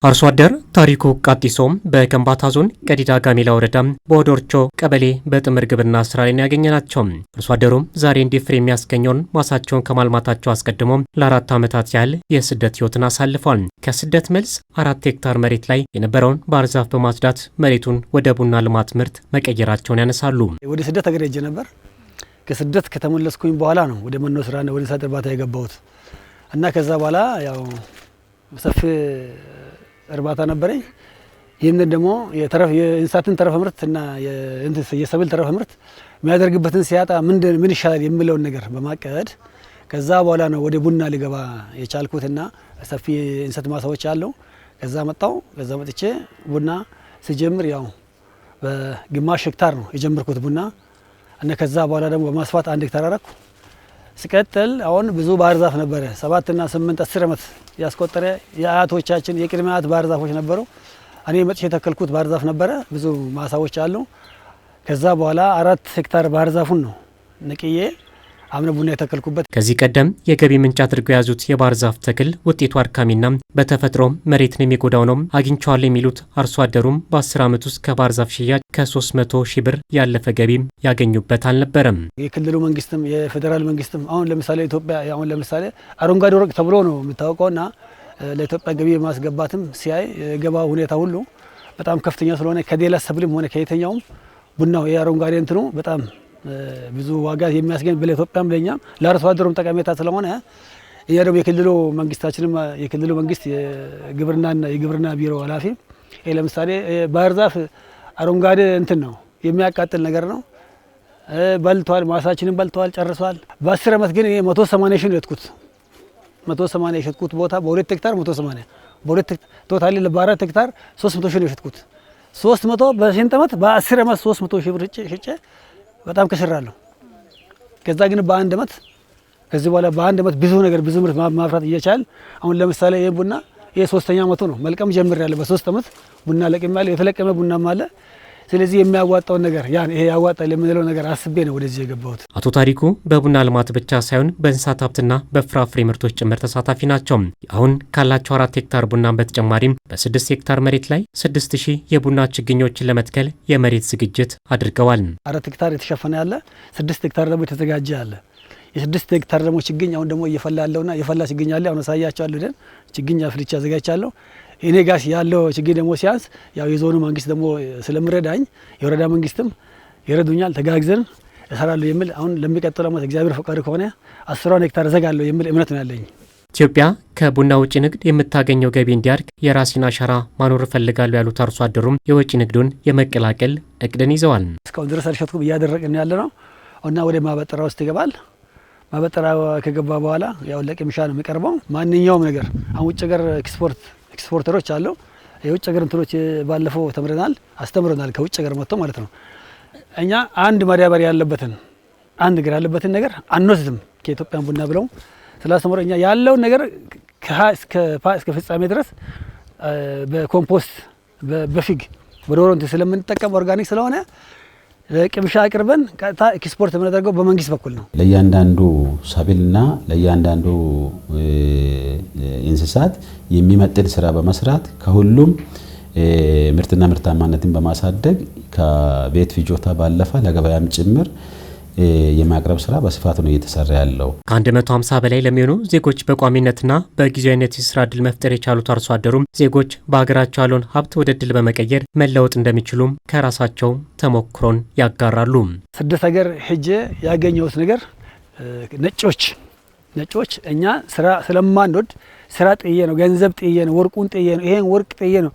አርሶ አደር ታሪኩ ቃጢሶም በከምባታ ዞን ቀዲዳ ጋሜላ ወረዳ በኦዶርቾ ቀበሌ በጥምር ግብርና ስራ ላይ ያገኘናቸው። አርሶ አደሩም ዛሬ እንዲፍሬ የሚያስገኘውን ማሳቸውን ከማልማታቸው አስቀድሞ ለ4 ዓመታት ያህል የስደት ህይወትን አሳልፏል። ከስደት መልስ 4 ሄክታር መሬት ላይ የነበረውን ባህር ዛፍ በማጽዳት መሬቱን ወደ ቡና ልማት ምርት መቀየራቸውን ያነሳሉ። ወደ ስደት ሀገር ሄጄ ነበር። ከስደት ከተመለስኩኝ በኋላ ነው ወደ መኖ ስራና ወደ እንስሳት እርባታ የገባሁት እና ከዛ በኋላ ያው ሰፊ እርባታ ነበረኝ። ይህንን ደግሞ የእንስሳትን ተረፈ ምርት እና የሰብል ተረፈ ምርት የሚያደርግበትን ሲያጣ ምን ይሻላል የሚለውን ነገር በማቀድ ከዛ በኋላ ነው ወደ ቡና ሊገባ የቻልኩትና ሰፊ እንስሳት ማሳዎች አለው። ከዛ መጥቼ ቡና ሲጀምር ያው በግማሽ ሄክታር ነው የጀመርኩት ቡና እና ከዛ በኋላ ደግሞ በማስፋት 1 ሄክታር አረኩ። ሲቀጥል አሁን ብዙ ባህር ዛፍ ነበረ 7 እና 8 10 ዓመት ያስቆጠረ የአያቶቻችን የቅድመ አያት ባህር ዛፎች ነበሩ። እኔ መጥቼ የተከልኩት ባህር ዛፍ ነበረ። ብዙ ማሳዎች አሉ። ከዛ በኋላ 4 ሄክታር ባህር ዛፉን ነው ነቅዬ አምነ ቡና የተከልኩበት። ከዚህ ቀደም የገቢ ምንጭ አድርገው የያዙት የባህር ዛፍ ተክል ውጤቱ አድካሚና በተፈጥሮ መሬትን የሚጎዳው ነው አግኝቻለሁ የሚሉት አርሶ አደሩም በ10 ዓመት ውስጥ ከባህር ዛፍ ሽያጭ ከ300 ሺህ ብር ያለፈ ገቢም ያገኙበት አልነበረም። የክልሉ መንግስትም የፌዴራል መንግስትም አሁን ለምሳሌ ኢትዮጵያ አሁን ለምሳሌ አረንጓዴ ወርቅ ተብሎ ነው የሚታወቀውና ለኢትዮጵያ ገቢ ማስገባትም ሲያይ የገባ ሁኔታ ሁሉ በጣም ከፍተኛ ስለሆነ ከሌላ ሰብልም ሆነ ከየተኛውም ቡናው የአረንጓዴ እንትኑ በጣም ብዙ ዋጋ የሚያስገኝ ለኢትዮጵያም ለኛም ለአርሶ አደሩም ጠቀሜታ ስለሆነ እኛ ደግሞ የክልሉ መንግስት የግብርና ቢሮ ኃላፊ ለምሳሌ ባህር ዛፍ አረንጓዴ እንትን ነው የሚያቃጥል ነገር ነው በልቷል፣ ማሳችንን በልቷል፣ ጨርሷል። በ10 ዓመት ግን 180 ሺህ ነው የሸጥኩት። 180 የሸጥኩት ቦታ በ2 ሄክታር 180 በ2 ቶታሊ በ4 ሄክታር 300 ሺህ ነው የሸጥኩት። 300 በስንት ዓመት በ10 ዓመት 300 ሺህ ብር ሽጬ በጣም ከስራለሁ። ከዛ ግን በአንድ ዓመት ከዚህ በኋላ በአንድ ዓመት ብዙ ምርት ማፍራት እየቻል አሁን ለምሳሌ ይሄ ቡና የ3ኛ ዓመቱ ነው መልቀም ጀምሬያለሁ። በ3 ዓመት ቡና ለቅሜያለሁ። የተለቀመ ቡናም አለ። ስለዚህ የሚያዋጣው ነገር ይሄ ያዋጣል የምንለው ነገር አስቤ ነው ወደዚህ የገባሁት። አቶ ታሪኩ በቡና ልማት ብቻ ሳይሆን በእንስሳት ሀብትና በፍራፍሬ ምርቶች ጭምር ተሳታፊ ናቸው። አሁን ካላቸው 4 ሄክታር ቡናን በተጨማሪም በ6 ሄክታር መሬት ላይ 6000 የቡና ችግኞችን ለመትከል የመሬት ዝግጅት አድርገዋል። 4 ሄክታር የተሸፈነ ያለ 6 ሄክታር ደግሞ የተዘጋጀ ያለ የ6 ሄክታር ደግሞ ችግኝ አሁን ደግሞ እየፈላ ያለውና የፈላ ችግኝ አለ። አሁን አሳያቸዋለሁ። ደን ችግኝ አፍልቼ አዘጋጅቻለሁ። እኔ ጋር ያለው ችግኝ ደግሞ ሲያንስ ያው የዞኑ መንግስት ደግሞ ስለምረዳኝ የወረዳ መንግስትም ይረዱኛል። ተጋግዘን እሰራለሁ የሚል አሁን ለሚቀጥለው ዓመት እግዚአብሔር ፈቃድ ከሆነ 10 ሄክታር ዘጋለሁ የሚል እምነት ነው ያለኝ። ኢትዮጵያ ከቡና ውጭ ንግድ የምታገኘው ገቢ እንዲያድግ የራስን አሻራ ማኖር እፈልጋለሁ ያሉት አርሶ አደሩም የውጭ ንግዱን የመቀላቀል እቅድን ይዘዋል። እስካሁን ድረስ አልሸጥኩም እያደረግን ያለ ነው እና ወደ ማበጠራ ውስጥ ይገባል። ማበጠራ ከገባ በኋላ ያው ለቅምሻ ነው የሚቀርበው። ማንኛውም ነገር አሁን ውጭ ሀገር ኤክስፖርተሮች አሉ። የውጭ ሀገር እንትኖች ባለፈው አስተምረናል ከውጭ ሀገር መጥቶ ማለት ነው። እኛ አንድ ማዳበሪያ ያለበትን ነገር አንወስድም ከኢትዮጵያን ቡና ብለው ስላስተምሩ እኛ ያለውን ነገር እስከ ፍጻሜ ድረስ በኮምፖስት በፊግ በዶሮ እንትን ስለምንጠቀም ኦርጋኒክ ስለሆነ ለቅምሻ አቅርበን ቀጥታ ኤክስፖርት የምናደርገው በመንግስት በኩል ነው። ለእያንዳንዱ ሰብልና ለእያንዳንዱ እንስሳት የሚመጥን ስራ በመስራት ከሁሉም ምርትና ምርታማነትን በማሳደግ ከቤት ፍጆታ ባለፈ ለገበያም ጭምር የማቅረብ ስራ በስፋት ነው እየተሰራ ያለው። ከ150 በላይ ለሚሆኑ ዜጎች በቋሚነትና በጊዜያዊነት የስራ እድል መፍጠር የቻሉት አርሶ አደሩም ዜጎች በሀገራቸው ያለውን ሀብት ወደ እድል በመቀየር መለወጥ እንደሚችሉም ከራሳቸው ተሞክሮን ያጋራሉ። ስደት ሀገር ሄጄ ያገኘሁት ነገር ነጮች እኛ ስራ ስለማንወድ ስራ ጥዬ ነው ገንዘብ ጥዬ ነው ወርቁን ጥዬ ነው ይሄን ወርቅ ጥዬ ነው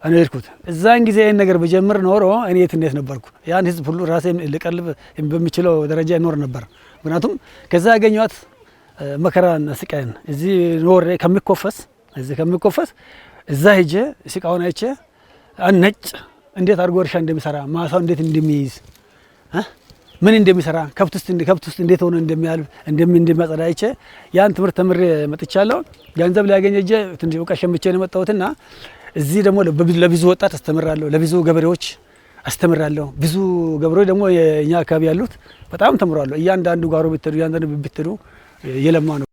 እኔ ሄድኩት። እዛን ጊዜ ይሄን ነገር በጀምር ኖሮ እኔ የት እንዴት ነበርኩ? ያን ህዝብ ሁሉ ራሴ ልቀልብ በሚችለው ደረጃ ይኖር ነበር። ምክንያቱም ከዛ ያገኘኋት መከራና ስቃይን እዚህ ኖሬ ከሚኮፈስ እዛ ሄጄ ስቃውን አይቼ ነጭ እንዴት አድርጎ እርሻ እንደሚሰራ ማሳው እንዴት እንደሚይዝ ምን እንደሚሰራ ከብት ውስጥ እንዴት ሆኖ እንደሚያልብ እንደሚያጸዳ አይቼ ያን ትምህርት ተምሬ መጥቻለሁ። ገንዘብ ሊያገኝ እጄ ትንሽ እውቀት ሸምቼ ነው የመጣሁትና እዚህ ደግሞ ለብዙ ወጣት አስተምራለሁ፣ ለብዙ ገበሬዎች አስተምራለሁ። ብዙ ገበሬዎች ደግሞ የኛ አካባቢ ያሉት በጣም ተምሯል። እያንዳንዱ ጋሮ ብትሉ እያንዳንዱ ብትሉ የለማ ነው።